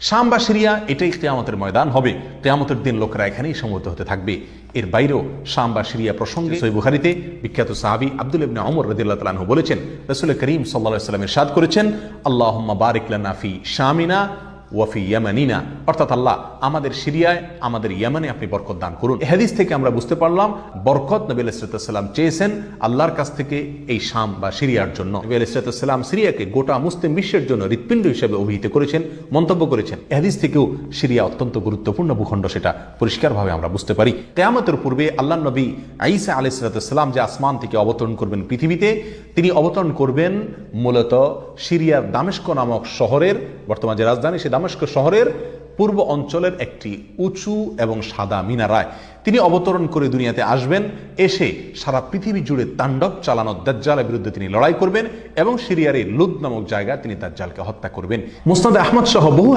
শাম বা সিরিয়া এটাই কিয়ামতের ময়দান হবে। কিয়ামতের দিন লোকেরা এখানেই সমবেত হতে থাকবে। এর বাইরেও শাম বা সিরিয়া প্রসঙ্গে সহিহ বুখারীতে বিখ্যাত সাহাবী আব্দুল্লাহ ইবনে ওমর রাদিয়াল্লাহু তাআলা আনহু বলেছেন, রাসূল করিম সাল্লাল্লাহু আলাইহি ওয়াসাল্লাম ইরশাদ করেছেন, আল্লাহুম্মা বারিক লানা ফি শামিনা ওয়াফি ইয়ামানিনা, অর্থাৎ আল্লাহ আমাদের সিরিয়ায় আমাদের ইয়ামানে আপনি বরকত দান করুন। এই হাদিস থেকে আমরা বুঝতে পারলাম বরকত নবী আলাইহিস সালাম চেয়েছেন আল্লাহর কাছ থেকে এই শাম বা সিরিয়ার জন্য। নবী আলাইহিস সালাম সিরিয়াকে গোটা মুসলিম বিশ্বের জন্য হৃৎপিণ্ড হিসেবে অভিহিত করেছেন, মন্তব্য করেছেন। এই হাদিস থেকেও সিরিয়া অত্যন্ত গুরুত্বপূর্ণ ভূখণ্ড, সেটা পরিষ্কারভাবে আমরা বুঝতে পারি। কিয়ামতের পূর্বে আল্লাহর নবী ঈসা আলাইহিস সালাম যে আসমান থেকে অবতরণ করবেন পৃথিবীতে, তিনি অবতরণ করবেন মূলত সিরিয়ার দামেস্ক নামক শহরের, বর্তমান যে রাজধানী সে দামেস্ক শহরের পূর্ব অঞ্চলের একটি উঁচু এবং সাদা মিনারায় তিনি অবতরণ করে দুনিয়াতে আসবেন। এসে সারা পৃথিবী জুড়ে তাণ্ডব চালানো দাজ্জালের বিরুদ্ধে তিনি লড়াই করবেন এবং সিরিয়ার এই লুদ নামক জায়গায় তিনি দাজ্জালকে হত্যা করবেন। মুসনাদ আহমদ সহ বহু